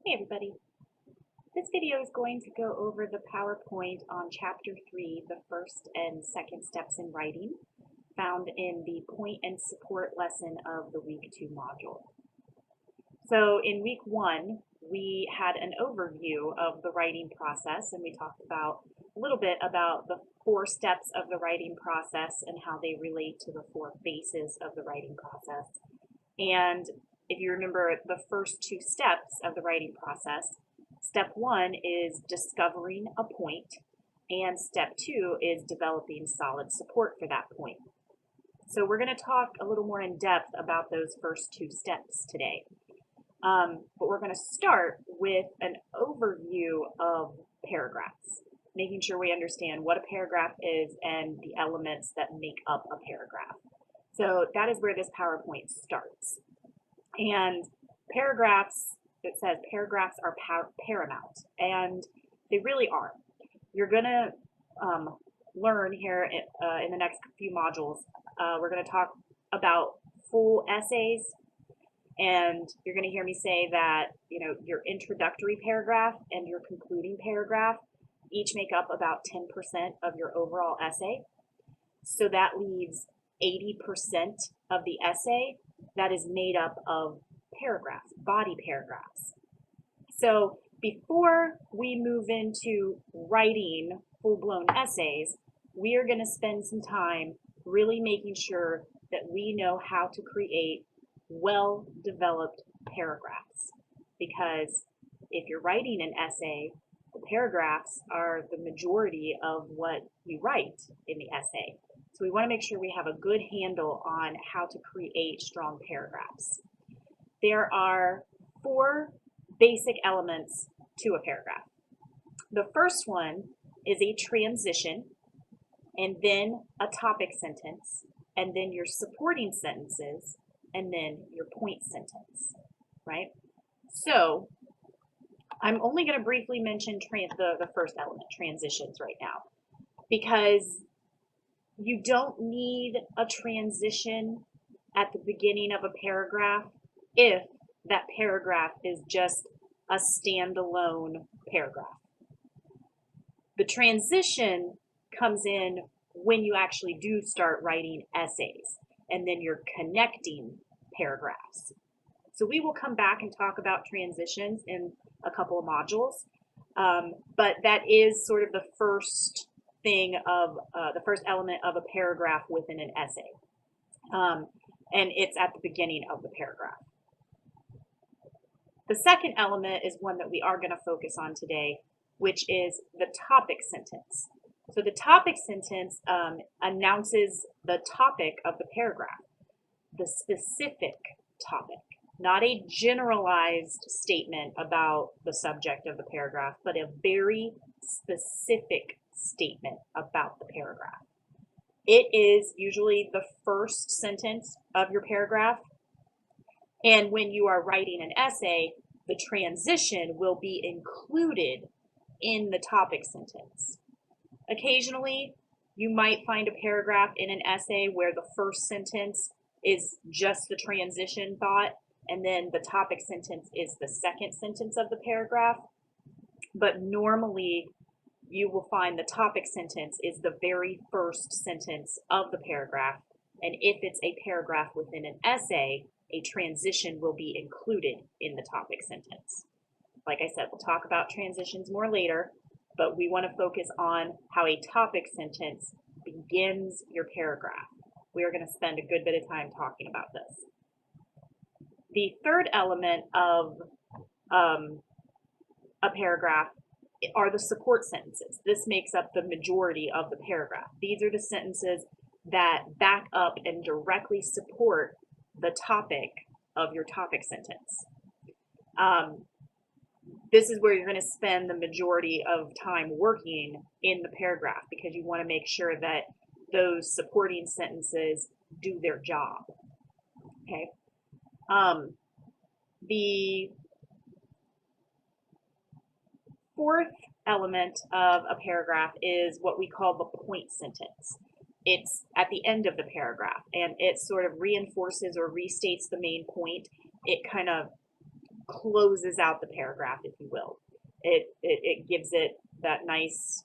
Hey everybody. This video is going to go over the PowerPoint on Chapter 3, the first and second steps in writing, found in the point and support lesson of the Week 2 module. So in Week 1, we had an overview of the writing process, and we talked about a little bit about the 4 steps of the writing process and how they relate to the 4 phases of the writing process. And if you remember the first 2 steps of the writing process, step 1 is discovering a point, and step 2 is developing solid support for that point. So we're going to talk a little more in depth about those first 2 steps today. But we're going to start with an overview of paragraphs, making sure we understand what a paragraph is and the elements that make up a paragraph. So that is where this PowerPoint starts. And paragraphs, it says paragraphs are paramount, and they really are. You're going to learn here in the next few modules. We're going to talk about full essays, and you're going to hear me say that your introductory paragraph and your concluding paragraph each make up about 10% of your overall essay. So that leaves 80% of the essay that is made up of paragraphs, body paragraphs. So before we move into writing full-blown essays, we are going to spend some time really making sure that we know how to create well-developed paragraphs. Because if you're writing an essay, the paragraphs are the majority of what you write in the essay. So we want to make sure we have a good handle on how to create strong paragraphs. There are 4 basic elements to a paragraph. The first one is a transition, and then a topic sentence, and then your supporting sentences, and then your point sentence, right? So I'm only going to briefly mention the first element, transitions, right now, because you don't need a transition at the beginning of a paragraph if that paragraph is just a standalone paragraph. The transition comes in when you actually do start writing essays, and then you're connecting paragraphs. So we will come back and talk about transitions in a couple of modules, but that is sort of the first thing of the first element of a paragraph within an essay, and it's at the beginning of the paragraph. The second element is one that we are going to focus on today, which is the topic sentence. So the topic sentence announces the topic of the paragraph, the specific topic, not a generalized statement about the subject of the paragraph, but a very specific statement about the paragraph. It is usually the first sentence of your paragraph, and when you are writing an essay, the transition will be included in the topic sentence. Occasionally, you might find a paragraph in an essay where the first sentence is just the transition thought, and then the topic sentence is the second sentence of the paragraph. But normally, you will find the topic sentence is the very first sentence of the paragraph, and if it's a paragraph within an essay, a transition will be included in the topic sentence. Like I said, we'll talk about transitions more later, but we want to focus on how a topic sentence begins your paragraph. We are going to spend a good bit of time talking about this. The third element of a paragraph are the support sentences. This makes up the majority of the paragraph. These are the sentences that back up and directly support the topic of your topic sentence. This is where you're going to spend the majority of time working in the paragraph, because you want to make sure that those supporting sentences do their job. Okay. The fourth element of a paragraph is what we call the point sentence. It's at the end of the paragraph, and it sort of reinforces or restates the main point. It kind of closes out the paragraph, if you will. It gives it that nice,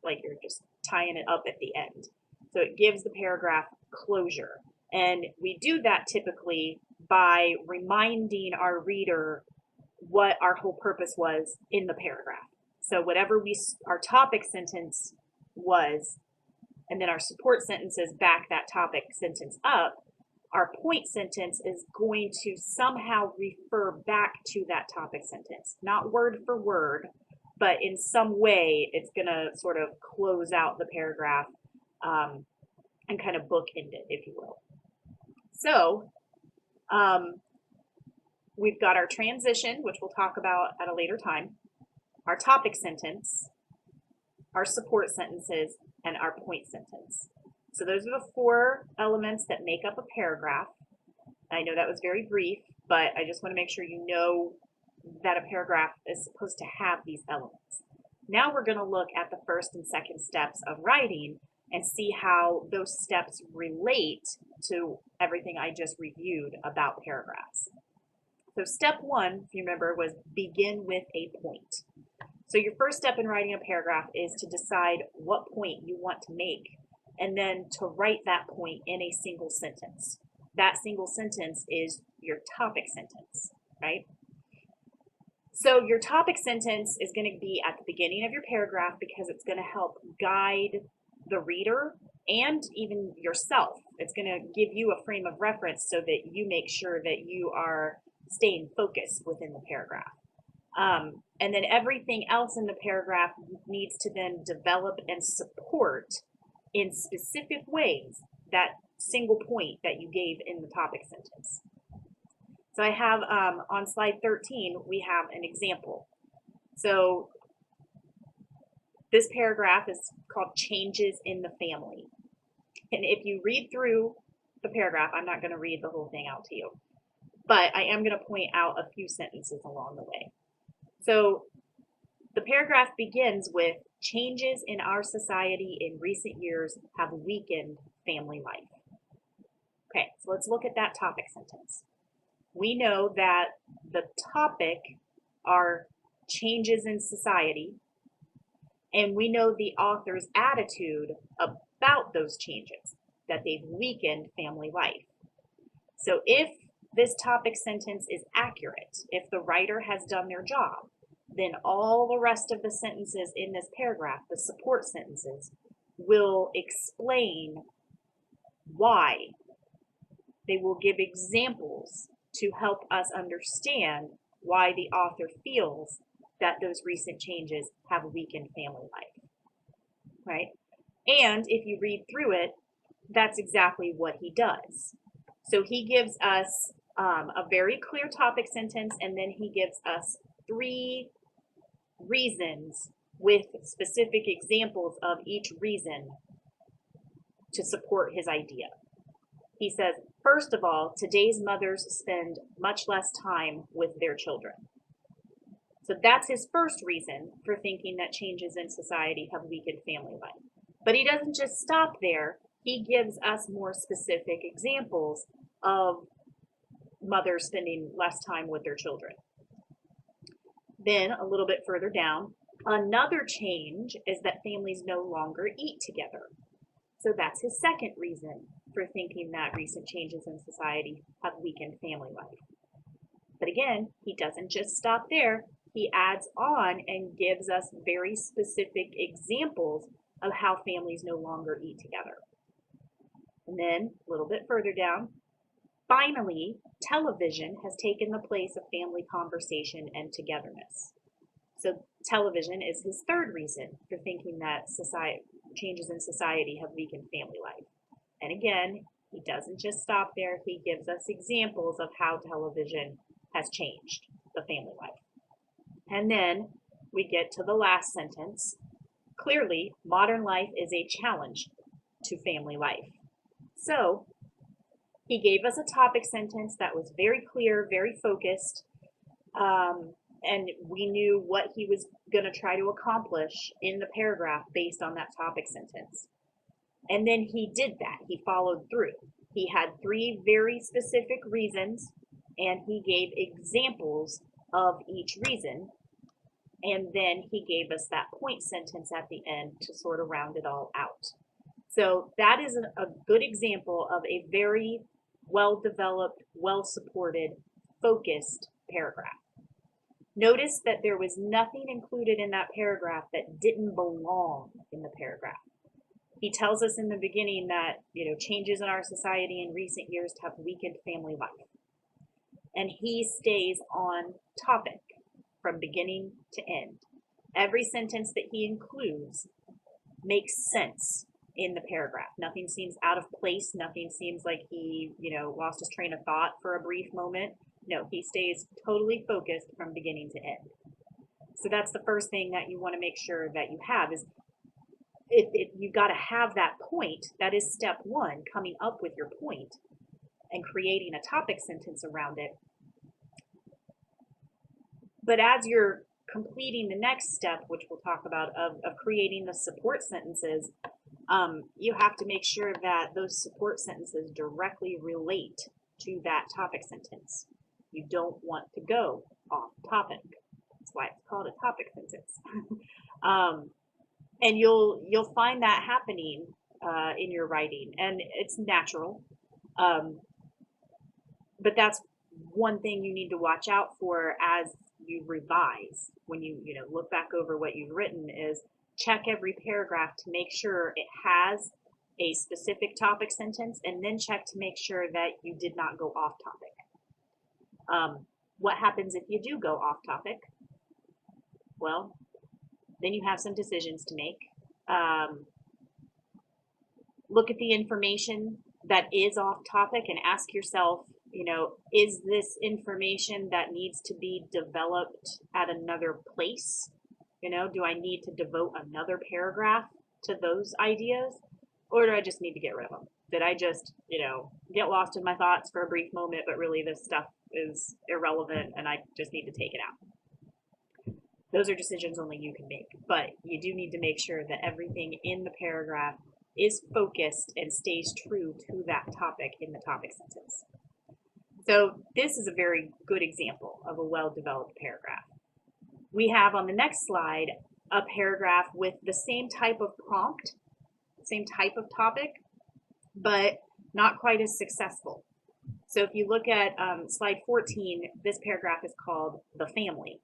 like you're just tying it up at the end. So it gives the paragraph closure. And we do that typically by reminding our reader what our whole purpose was in the paragraph. So whatever our topic sentence was, and then our support sentences back that topic sentence up, our point sentence is going to somehow refer back to that topic sentence. Not word for word, but in some way it's going to sort of close out the paragraph and kind of bookend it, if you will. So we've got our transition, which we'll talk about at a later time, our topic sentence, our support sentences, and our point sentence. So those are the 4 elements that make up a paragraph. I know that was very brief, but I just want to make sure you know that a paragraph is supposed to have these elements. Now we're going to look at the first and second steps of writing and see how those steps relate to everything I just reviewed about paragraphs. So step 1, if you remember, was begin with a point. So your first step in writing a paragraph is to decide what point you want to make and then to write that point in a single sentence. That single sentence is your topic sentence, right? So your topic sentence is going to be at the beginning of your paragraph because it's going to help guide the reader and even yourself. It's going to give you a frame of reference so that you make sure that you are staying focused within the paragraph. And then everything else in the paragraph needs to then develop and support in specific ways that single point that you gave in the topic sentence. So I have on slide 13, we have an example. So this paragraph is called Changes in the Family. And if you read through the paragraph, I'm not going to read the whole thing out to you, but I am going to point out a few sentences along the way. So the paragraph begins with, changes in our society in recent years have weakened family life. Okay, so let's look at that topic sentence. We know that the topic are changes in society, and we know the author's attitude about those changes, that they've weakened family life. So if this topic sentence is accurate, if the writer has done their job, then all the rest of the sentences in this paragraph, the support sentences, will explain why. They will give examples to help us understand why the author feels that those recent changes have weakened family life, right? And if you read through it, that's exactly what he does. So he gives us a very clear topic sentence, and then he gives us 3 reasons with specific examples of each reason to support his idea. He says, first of all, today's mothers spend much less time with their children. So that's his first reason for thinking that changes in society have weakened family life. But he doesn't just stop there. He gives us more specific examples of mothers spending less time with their children. Then, a little bit further down, another change is that families no longer eat together. So that's his second reason for thinking that recent changes in society have weakened family life. But again, he doesn't just stop there. He adds on and gives us very specific examples of how families no longer eat together. And then, a little bit further down, finally, television has taken the place of family conversation and togetherness. So television is his third reason for thinking that changes in society have weakened family life. And again, he doesn't just stop there. He gives us examples of how television has changed the family life. And then we get to the last sentence. Clearly, modern life is a challenge to family life. So he gave us a topic sentence that was very clear, very focused, and we knew what he was going to try to accomplish in the paragraph based on that topic sentence. And then he did that. He followed through. He had 3 very specific reasons and he gave examples of each reason, and then he gave us that point sentence at the end to sort of round it all out. So that is a good example of a very well-developed, well-supported, focused paragraph. Notice that there was nothing included in that paragraph that didn't belong in the paragraph. He tells us in the beginning that, changes in our society in recent years have weakened family life. And he stays on topic from beginning to end. Every sentence that he includes makes sense in the paragraph. Nothing seems out of place. Nothing seems like he, lost his train of thought for a brief moment. No, he stays totally focused from beginning to end. So that's the first thing that you want to make sure that you have is you've got to have that point. That is step one, coming up with your point and creating a topic sentence around it. But as you're completing the next step, which we'll talk about, of creating the support sentences, you have to make sure that those support sentences directly relate to that topic sentence. You don't want to go off topic. That's why it's called a topic sentence. And you'll find that happening in your writing, and it's natural. But that's one thing you need to watch out for as you revise. When you look back over what you've written, is check every paragraph to make sure it has a specific topic sentence, and then check to make sure that you did not go off topic. What happens if you do go off topic? Well, then you have some decisions to make. Look at the information that is off topic and ask yourself, is this information that needs to be developed at another place? Do I need to devote another paragraph to those ideas? Or do I just need to get rid of them? Did I just, get lost in my thoughts for a brief moment, but really this stuff is irrelevant and I just need to take it out? Those are decisions only you can make, but you do need to make sure that everything in the paragraph is focused and stays true to that topic in the topic sentence. So this is a very good example of a well-developed paragraph. We have on the next slide a paragraph with the same type of prompt, same type of topic, but not quite as successful. So if you look at slide 14, this paragraph is called The Family.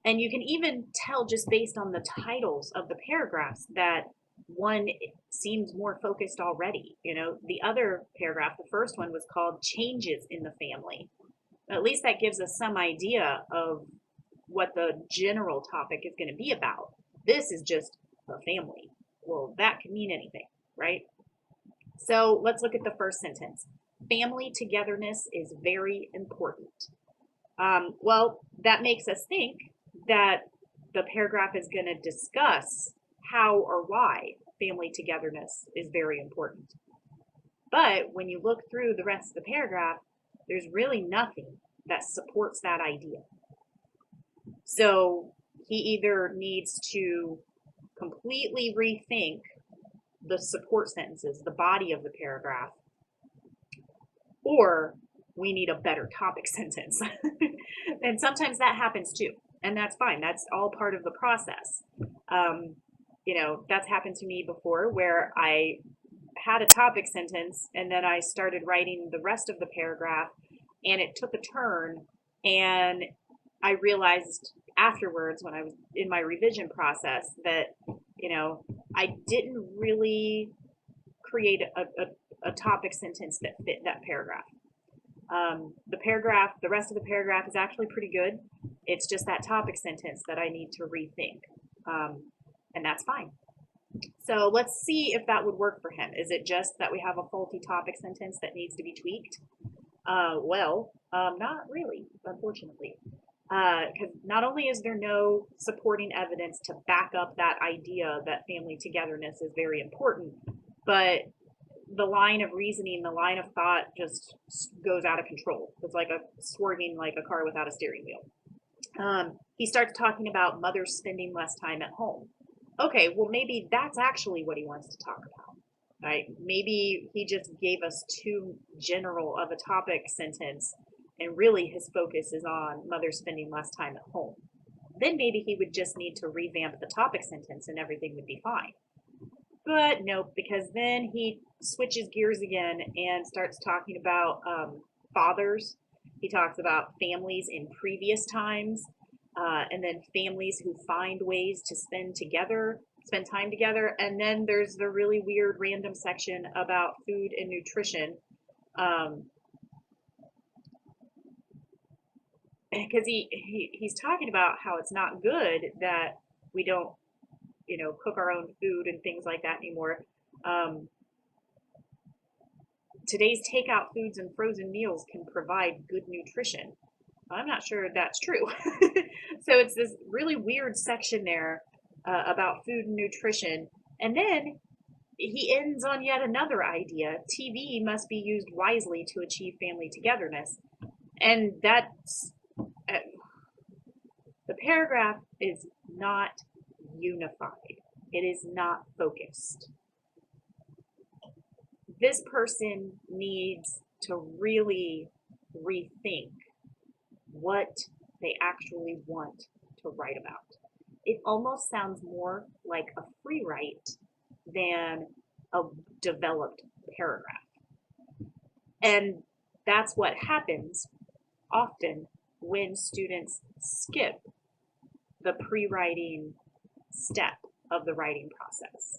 And you can even tell just based on the titles of the paragraphs that one seems more focused already. The other paragraph, the first one, was called Changes in the Family. At least that gives us some idea of what the general topic is going to be about. This is just the family. Well, that can mean anything, right? So let's look at the first sentence. Family togetherness is very important. Well, that makes us think that the paragraph is going to discuss how or why family togetherness is very important. But when you look through the rest of the paragraph, there's really nothing that supports that idea. So he either needs to completely rethink the support sentences, the body of the paragraph, or we need a better topic sentence. And sometimes that happens too, and that's fine. That's all part of the process. That's happened to me before, where I had a topic sentence and then I started writing the rest of the paragraph, and it took a turn, and I realized afterwards when I was in my revision process that, I didn't really create a topic sentence that fit that paragraph. The rest of the paragraph is actually pretty good. It's just that topic sentence that I need to rethink. And that's fine. So let's see if that would work for him. Is it just that we have a faulty topic sentence that needs to be tweaked? Not really, unfortunately. Because not only is there no supporting evidence to back up that idea that family togetherness is very important, but the line of reasoning, the line of thought just goes out of control. It's like swerving like a car without a steering wheel. He starts talking about mothers spending less time at home. Okay, well, maybe that's actually what he wants to talk about, right? Maybe he just gave us too general of a topic sentence, and really his focus is on mother spending less time at home. Then maybe he would just need to revamp the topic sentence and everything would be fine. But nope, because then he switches gears again and starts talking about fathers. He talks about families in previous times, and then families who find ways to spend time together. And then there's the really weird random section about food and nutrition. Because he's talking about how it's not good that we don't, cook our own food and things like that anymore. Today's takeout foods and frozen meals can provide good nutrition. I'm not sure that's true. So it's this really weird section there about food and nutrition. And then he ends on yet another idea. TV must be used wisely to achieve family togetherness. And that's, the paragraph is not unified. It is not focused. This person needs to really rethink what they actually want to write about. It almost sounds more like a free write than a developed paragraph. And that's what happens often when students skip the pre-writing step of the writing process.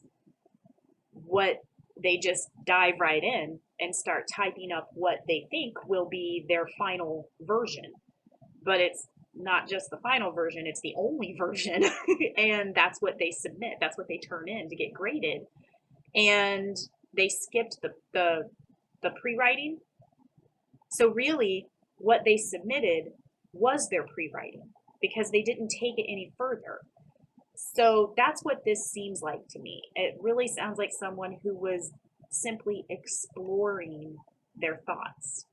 What they just dive right in and start typing up what they think will be their final version. But it's not just the final version, it's the only version. And that's what they submit. That's what they turn in to get graded. And they skipped the pre-writing. So really, what they submitted was their pre-writing because they didn't take it any further. So that's what this seems like to me. It really sounds like someone who was simply exploring their thoughts,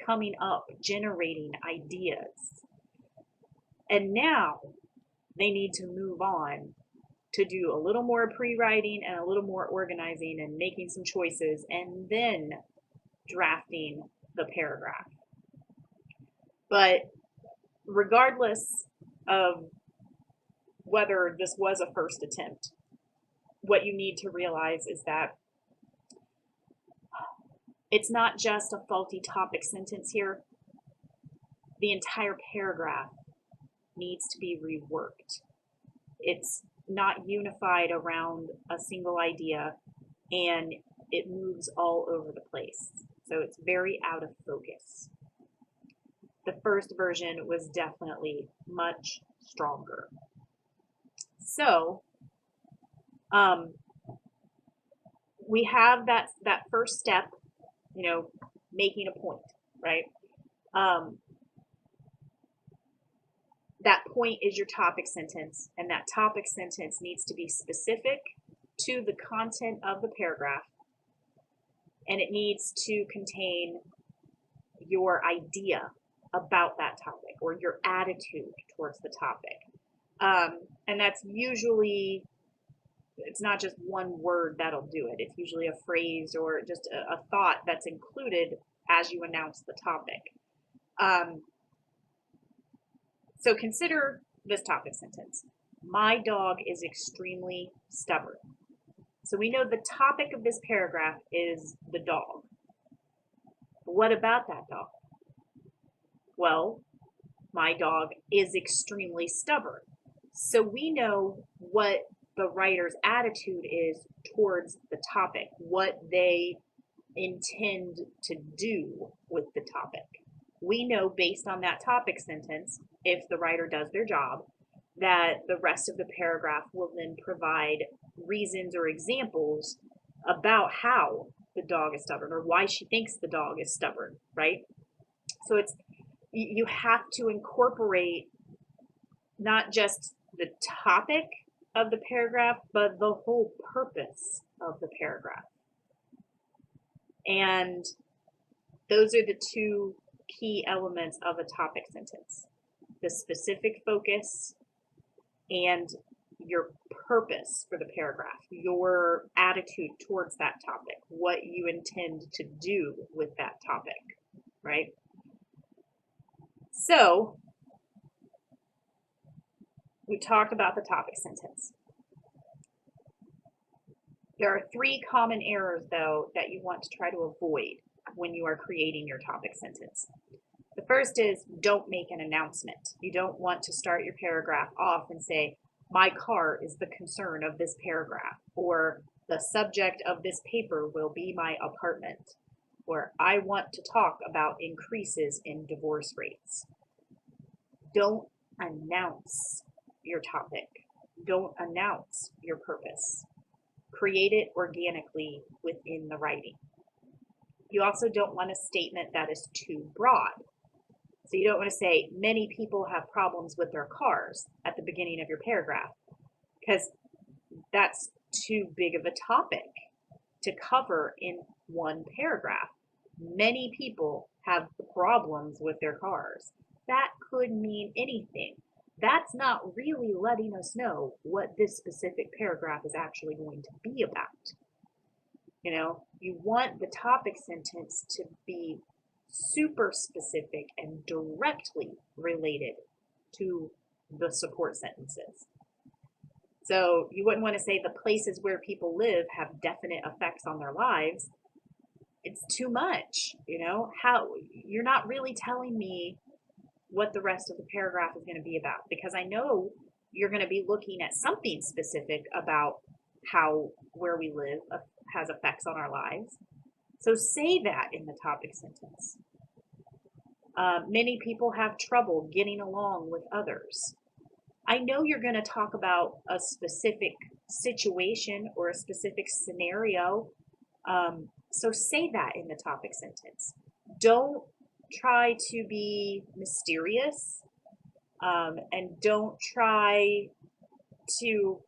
coming up, generating ideas. And now they need to move on to do a little more pre-writing and a little more organizing and making some choices and then drafting the paragraph. But regardless of whether this was a first attempt, what you need to realize is that it's not just a faulty topic sentence here. The entire paragraph needs to be reworked. It's not unified around a single idea and it moves all over the place. So it's very out of focus. The first version was definitely much stronger. So we have that first step, making a point, right? That point is your topic sentence, and that topic sentence needs to be specific to the content of the paragraph, and it needs to contain your idea about that topic or your attitude towards the topic. And that's usually, it's not just one word that'll do it. It's usually a phrase or just a thought that's included as you announce the topic. So consider this topic sentence. My dog is extremely stubborn. So we know the topic of this paragraph is the dog. But what about that dog? Well, my dog is extremely stubborn. So we know what the writer's attitude is towards the topic, what they intend to do with the topic. We know based on that topic sentence, if the writer does their job, that the rest of the paragraph will then provide reasons or examples about how the dog is stubborn or why she thinks the dog is stubborn, right? So it's, you have to incorporate not just the topic of the paragraph, but the whole purpose of the paragraph. And those are the two key elements of a topic sentence: the specific focus and your purpose for the paragraph, your attitude towards that topic, what you intend to do with that topic, right? So we talked about the topic sentence. There are 3 common errors, though, that you want to try to avoid when you are creating your topic sentence. The first is don't make an announcement. You don't want to start your paragraph off and say, my car is the concern of this paragraph, or the subject of this paper will be my apartment, or I want to talk about increases in divorce rates. Don't announce your topic. Don't announce your purpose. Create it organically within the writing. You also don't want a statement that is too broad. So you don't want to say many people have problems with their cars at the beginning of your paragraph, because that's too big of a topic to cover in one paragraph. Many people have problems with their cars. That could mean anything. That's not really letting us know what this specific paragraph is actually going to be about. You know, you want the topic sentence to be super specific and directly related to the support sentences. So you wouldn't want to say the places where people live have definite effects on their lives. It's too much, you know, how you're not really telling me what the rest of the paragraph is going to be about, because I know you're going to be looking at something specific about how where we live has effects on our lives. So say that in the topic sentence. Many people have trouble getting along with others. I know you're going to talk about a specific situation or a specific scenario. So say that in the topic sentence. Don't try to be mysterious, and don't try to,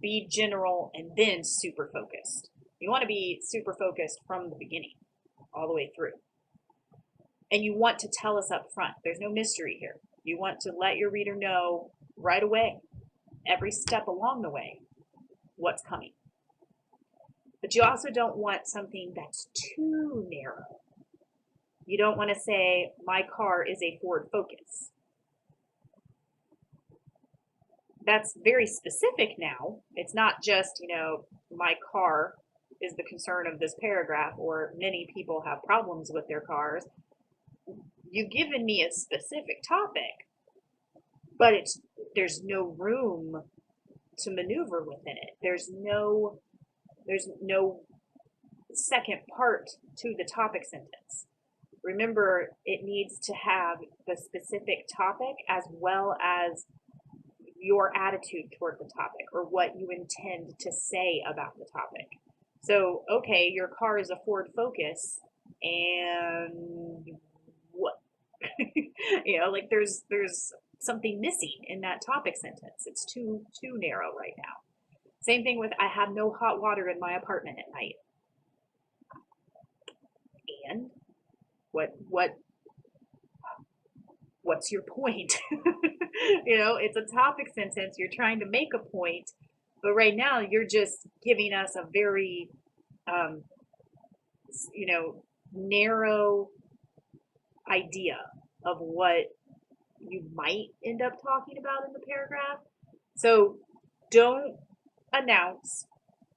be general and then super focused. You want to be super focused from the beginning all the way through. And you want to tell us up front. There's no mystery here. You want to let your reader know right away, every step along the way, what's coming. But you also don't want something that's too narrow. You don't want to say, my car is a Ford Focus. That's very specific now. It's not just, my car is the concern of this paragraph, or many people have problems with their cars. You've given me a specific topic, but there's no room to maneuver within it. There's no second part to the topic sentence. Remember, it needs to have the specific topic as well as your attitude toward the topic, or what you intend to say about the topic. So, okay, your car is a Ford Focus, and what? There's something missing in that topic sentence. It's too narrow right now. Same thing with, I have no hot water in my apartment at night. And what's your point? It's a topic sentence. You're trying to make a point, but right now you're just giving us a very, narrow idea of what you might end up talking about in the paragraph. So don't announce,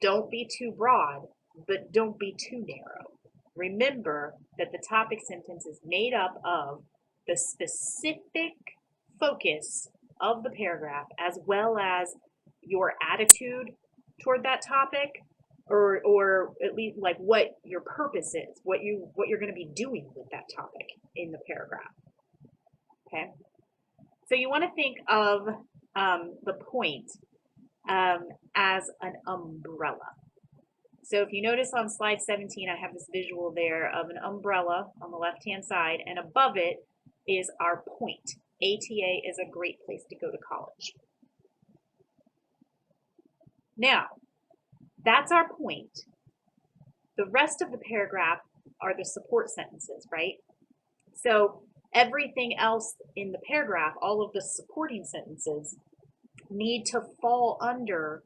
don't be too broad, but don't be too narrow. Remember that the topic sentence is made up of the specific focus of the paragraph, as well as your attitude toward that topic, or at least like what your purpose is, what you're going to be doing with that topic in the paragraph. Okay, so you want to think of the point as an umbrella. So if you notice on slide 17, I have this visual there of an umbrella on the left-hand side, and above it is our point. ATA is a great place to go to college. Now, that's our point. The rest of the paragraph are the support sentences, right? So everything else in the paragraph, all of the supporting sentences, need to fall under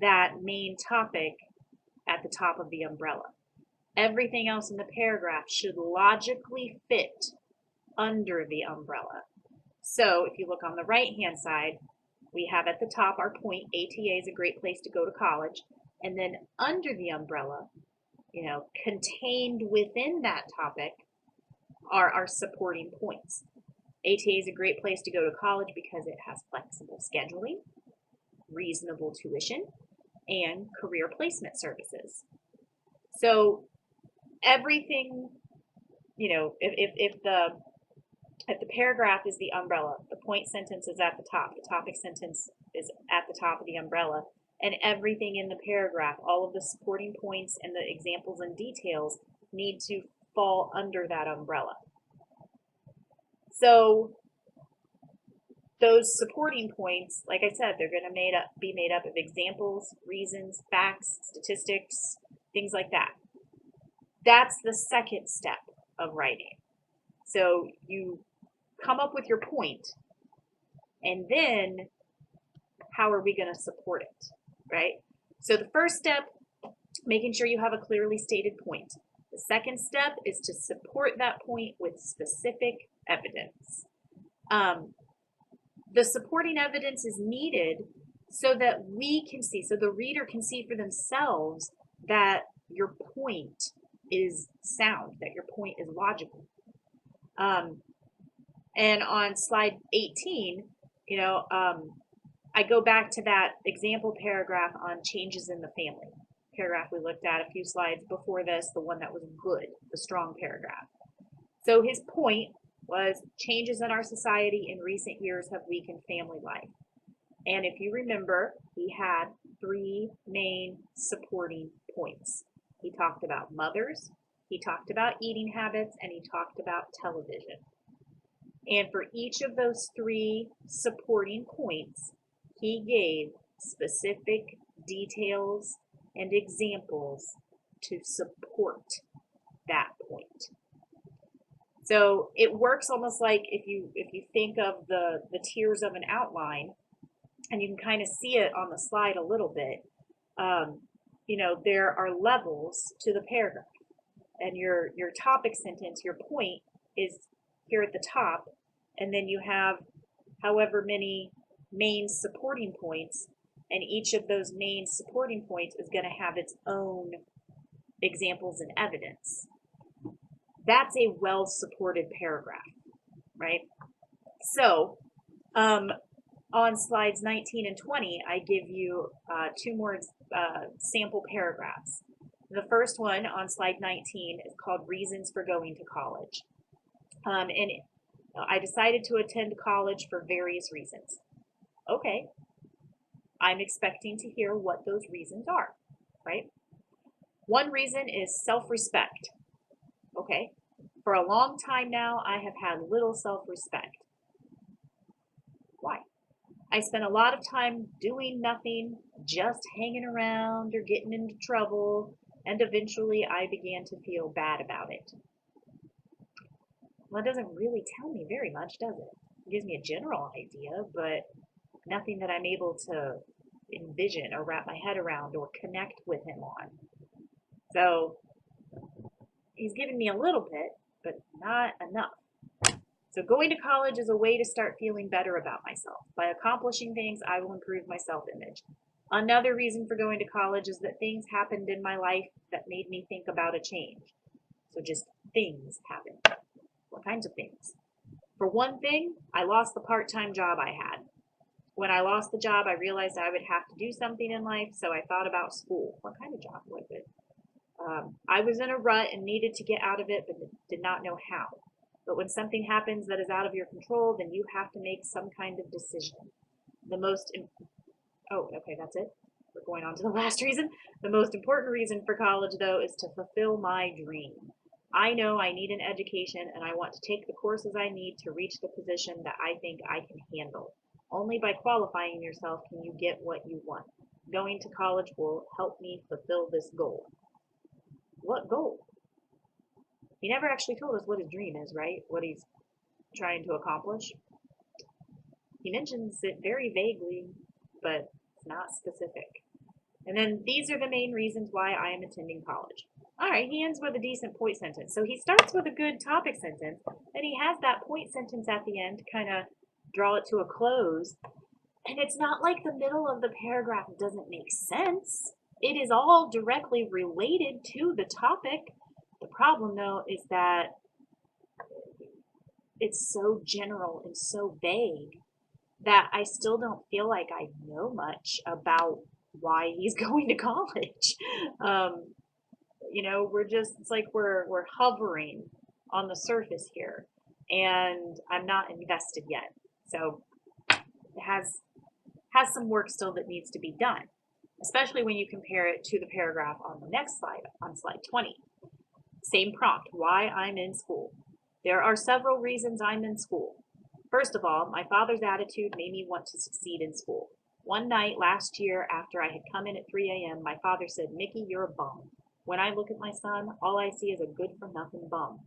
that main topic at the top of the umbrella. Everything else in the paragraph should logically fit under the umbrella. So if you look on the right-hand side, we have at the top our point, ATA is a great place to go to college. And then under the umbrella, contained within that topic are our supporting points. ATA is a great place to go to college because it has flexible scheduling, reasonable tuition, and career placement services. So everything, if the paragraph is the umbrella, the point sentence is at the top, the topic sentence is at the top of the umbrella, and everything in the paragraph, all of the supporting points and the examples and details need to fall under that umbrella. So those supporting points, like I said, they're going to be made up of examples, reasons, facts, statistics, things like that. That's the second step of writing. So you come up with your point, and then how are we going to support it, right? So the first step, making sure you have a clearly stated point. The second step is to support that point with specific evidence. The supporting evidence is needed so that we can see, so the reader can see for themselves that your point is sound, that your point is logical. And on slide 18, I go back to that example paragraph on changes in the family. Paragraph we looked at a few slides before this, the one that was good, the strong paragraph. So his point was changes in our society in recent years have weakened family life. And if you remember, he had three main supporting points. He talked about mothers, he talked about eating habits, and he talked about television. And for each of those three supporting points, he gave specific details and examples to support that point. So it works almost like if you think of the tiers of an outline, and you can kind of see it on the slide a little bit, there are levels to the paragraph. And your topic sentence, your point, is here at the top, and then you have however many main supporting points, and each of those main supporting points is going to have its own examples and evidence. That's a well-supported paragraph, right? So on slides 19 and 20, I give you two more sample paragraphs. The first one on slide 19 is called Reasons for Going to College. And I decided to attend college for various reasons. Okay, I'm expecting to hear what those reasons are, right? One reason is self-respect. Okay, for a long time now, I have had little self-respect. Why? I spent a lot of time doing nothing, just hanging around or getting into trouble, and eventually I began to feel bad about it. Well, it doesn't really tell me very much, does it? It gives me a general idea, but nothing that I'm able to envision or wrap my head around or connect with him on. So he's given me a little bit, but not enough. So going to college is a way to start feeling better about myself. By accomplishing things, I will improve my self-image. Another reason for going to college is that things happened in my life that made me think about a change. So just things happened. What kinds of things? For one thing, I lost the part-time job I had. When I lost the job, I realized I would have to do something in life, so I thought about school. What kind of job was it? I was in a rut and needed to get out of it, but did not know how. But when something happens that is out of your control, then you have to make some kind of decision. Okay, that's it. We're going on to the last reason. The most important reason for college, though, is to fulfill my dream. I know I need an education, and I want to take the courses I need to reach the position that I think I can handle. Only by qualifying yourself can you get what you want. Going to college will help me fulfill this goal. What goal? He never actually told us what his dream is, right? What he's trying to accomplish. He mentions it very vaguely, but it's not specific. And then these are the main reasons why I am attending college. All right, he ends with a decent point sentence. So he starts with a good topic sentence, then he has that point sentence at the end to kind of draw it to a close. And it's not like the middle of the paragraph doesn't make sense. It is all directly related to the topic. The problem, though, is that it's so general and so vague that I still don't feel like I know much about why he's going to college. Um, it's like we're hovering on the surface here, and I'm not invested yet. So it has some work still that needs to be done, especially when you compare it to the paragraph on the next slide, on slide 20. Same prompt, why I'm in school. There are several reasons I'm in school. First of all, my father's attitude made me want to succeed in school. One night last year, after I had come in at 3 a.m., my father said, "Mickey, you're a bum." When I look at my son, all I see is a good-for-nothing bum.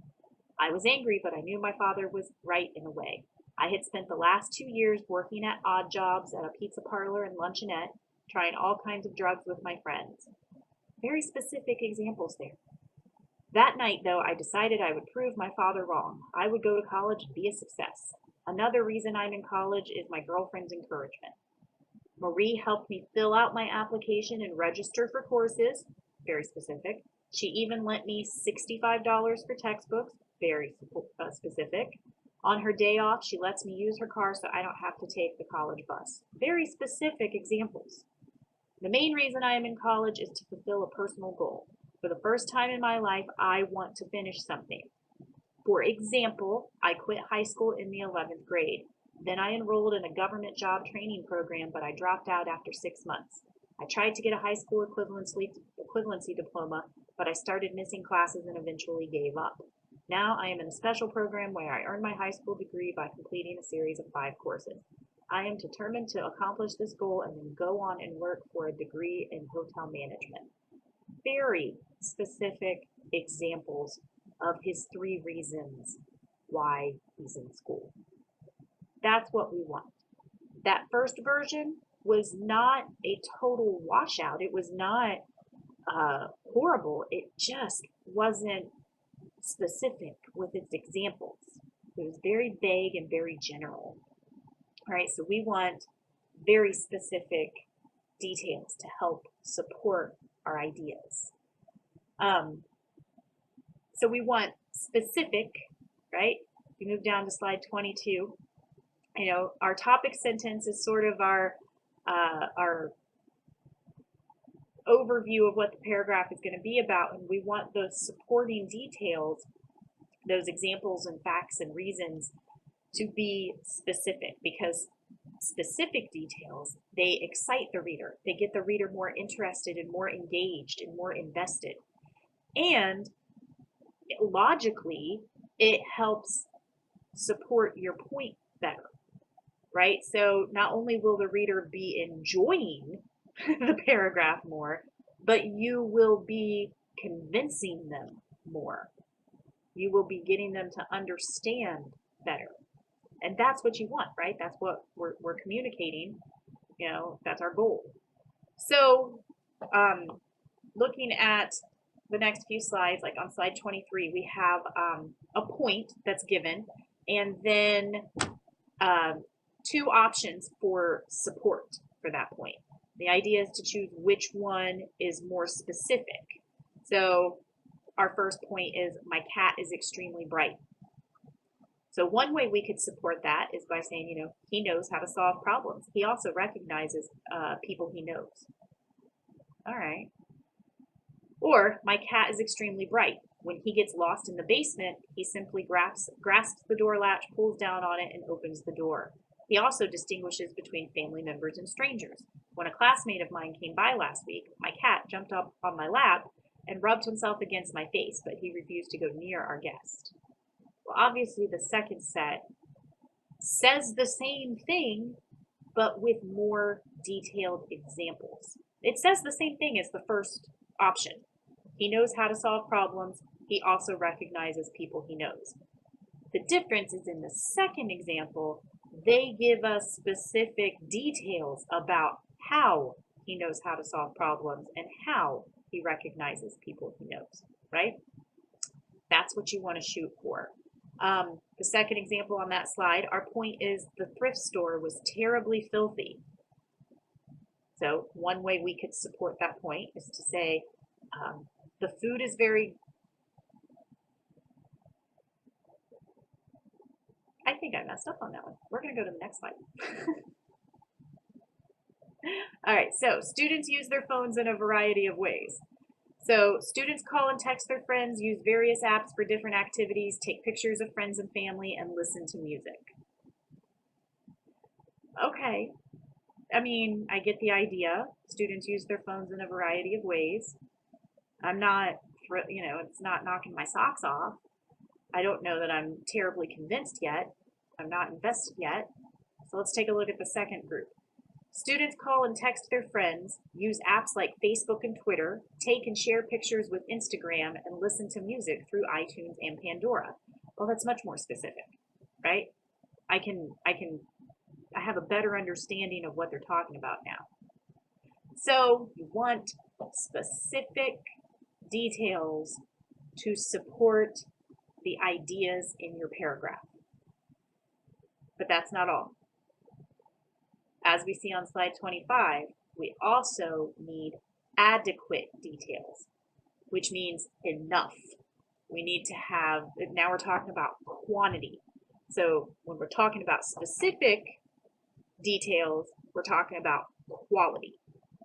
I was angry, but I knew my father was right in a way. I had spent the last 2 years working at odd jobs at a pizza parlor and luncheonette, trying all kinds of drugs with my friends. Very specific examples there. That night, though, I decided I would prove my father wrong. I would go to college and be a success. Another reason I'm in college is my girlfriend's encouragement. Marie helped me fill out my application and register for courses. Very specific. She even lent me $65 for textbooks. Very specific. On her day off, she lets me use her car so I don't have to take the college bus. Very specific examples. The main reason I am in college is to fulfill a personal goal. For the first time in my life, I want to finish something. For example, I quit high school in the 11th grade. Then I enrolled in a government job training program, but I dropped out after 6 months. I tried to get a high school equivalency diploma, but I started missing classes and eventually gave up. Now I am in a special program where I earn my high school degree by completing a series of 5 courses. I am determined to accomplish this goal and then go on and work for a degree in hotel management. Very specific examples of his 3 reasons why he's in school. That's what we want. That first version was not a total washout. It was not horrible. It just wasn't specific with its examples. It was very vague and very general. All right, so we want very specific details to help support our ideas. So we want specific, right? We move down to slide 22. Our topic sentence is sort of our overview of what the paragraph is going to be about, and we want those supporting details, those examples and facts and reasons, to be specific, because specific details, they excite the reader. They get the reader more interested and more engaged and more invested. And logically, it helps support your point better, right? So not only will the reader be enjoying the paragraph more, but you will be convincing them more. You will be getting them to understand better. And that's what you want, right? That's what we're communicating. That's our goal. So looking at the next few slides, like on slide 23, we have a point that's given, and then 2 options for support for that point. The idea is to choose which one is more specific. So our first point is, my cat is extremely bright. So one way we could support that is by saying, he knows how to solve problems. He also recognizes people he knows. All right. Or, my cat is extremely bright. When he gets lost in the basement, he simply grasps the door latch, pulls down on it, and opens the door. He also distinguishes between family members and strangers. When a classmate of mine came by last week, my cat jumped up on my lap and rubbed himself against my face, but he refused to go near our guest. Well, obviously the second set says the same thing, but with more detailed examples. It says the same thing as the first option. He knows how to solve problems. He also recognizes people he knows. The difference is in the second example, they give us specific details about how he knows how to solve problems and how he recognizes people he knows. right? That's what you want to shoot for. The second example on that slide, our point is the thrift store was terribly filthy. So one way we could support that point is to say the food is very, I think I messed up on that one. We're going to go to the next slide. All right, so students use their phones in a variety of ways. So students call and text their friends, use various apps for different activities, take pictures of friends and family, and listen to music. Okay, I mean, I get the idea. Students use their phones in a variety of ways. I'm not, it's not knocking my socks off. I don't know that I'm terribly convinced yet. I'm not invested yet. So let's take a look at the second group. Students call and text their friends, use apps like Facebook and Twitter, take and share pictures with Instagram, and listen to music through iTunes and Pandora. Well, that's much more specific, right? I have a better understanding of what they're talking about now. So you want specific details to support the ideas in your paragraph. But that's not all. As we see on slide 25, we also need adequate details, which means enough. We need to have, now we're talking about quantity. So when we're talking about specific details, we're talking about quality,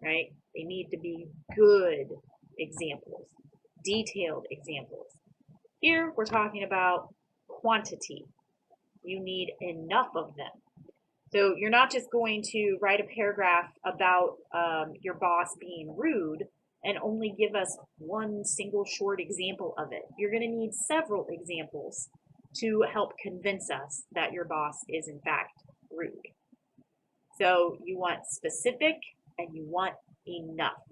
right? They need to be good examples, detailed examples. Here we're talking about quantity. You need enough of them. So you're not just going to write a paragraph about your boss being rude and only give us one single short example of it. You're going to need several examples to help convince us that your boss is in fact rude. So you want specific and you want enough.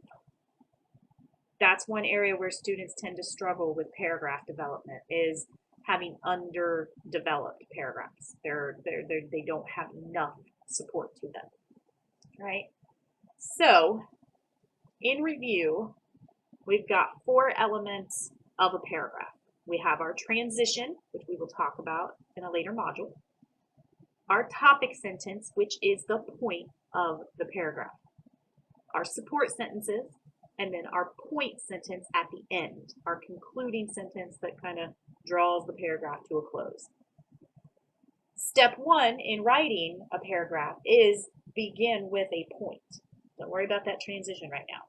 That's one area where students tend to struggle with paragraph development, is having underdeveloped paragraphs. They don't have enough support to them, right? So in review, we've got 4 elements of a paragraph. We have our transition, which we will talk about in a later module, our topic sentence, which is the point of the paragraph, our support sentences, and then our point sentence at the end, our concluding sentence that kind of draws the paragraph to a close. Step 1 in writing a paragraph is begin with a point. Don't worry about that transition right now.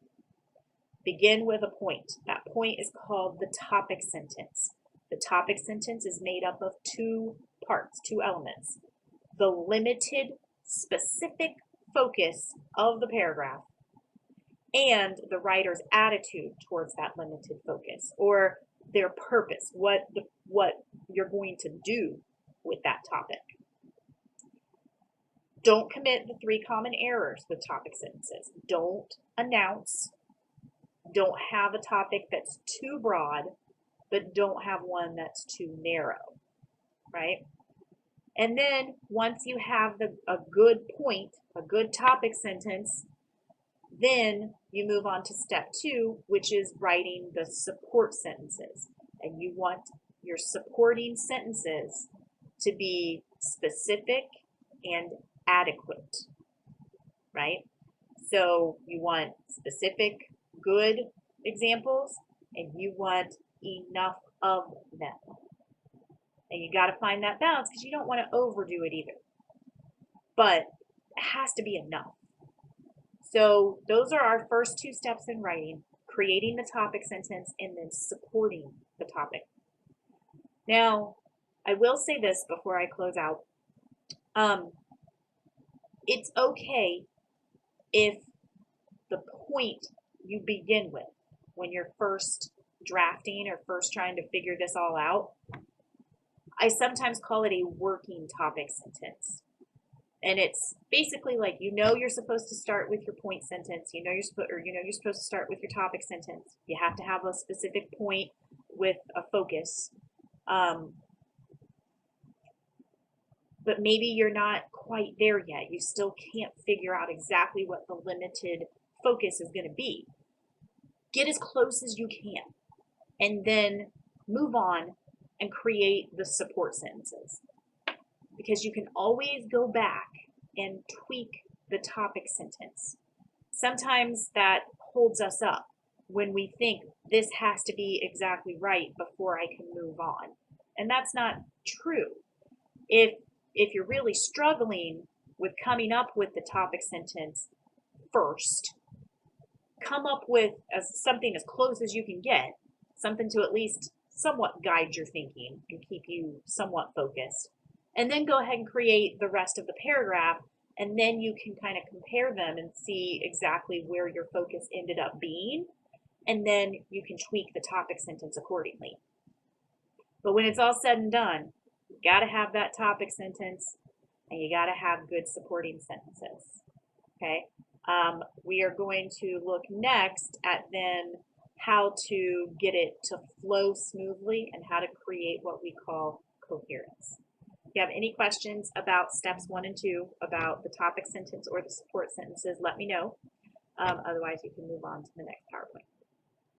Begin with a point. That point is called the topic sentence. The topic sentence is made up of 2 parts, 2 elements. The limited, specific focus of the paragraph and the writer's attitude towards that limited focus, or their purpose, what you're going to do with that topic. Don't commit the 3 common errors with topic sentences. Don't announce. Don't have a topic that's too broad, but don't have one that's too narrow, right? And then once you have a good point, a good topic sentence, then you move on to step 2, which is writing the support sentences. And you want your supporting sentences to be specific and adequate, right? So you want specific, good examples, and you want enough of them. And you got to find that balance because you don't want to overdo it either. But it has to be enough. So those are our first 2 steps in writing: creating the topic sentence and then supporting the topic. Now, I will say this before I close out. It's okay if the point you begin with when you're first drafting or first trying to figure this all out, I sometimes call it a working topic sentence. And it's basically like, you're supposed to start with your point sentence. You're supposed to start with your topic sentence. You have to have a specific point with a focus. But maybe you're not quite there yet. You still can't figure out exactly what the limited focus is going to be. Get as close as you can. and then move on and create the support sentences. Because you can always go back and tweak the topic sentence. Sometimes that holds us up when we think this has to be exactly right before I can move on. And that's not true. If you're really struggling with coming up with the topic sentence first, come up with something as close as you can get, something to at least somewhat guide your thinking and keep you somewhat focused. And then go ahead and create the rest of the paragraph, and then you can kind of compare them and see exactly where your focus ended up being, and then you can tweak the topic sentence accordingly. But when it's all said and done, you gotta have that topic sentence, and you gotta have good supporting sentences, okay? We are going to look next at then how to get it to flow smoothly and how to create what we call coherence. If you have any questions about steps 1 and 2, about the topic sentence or the support sentences, let me know. Otherwise, you can move on to the next PowerPoint.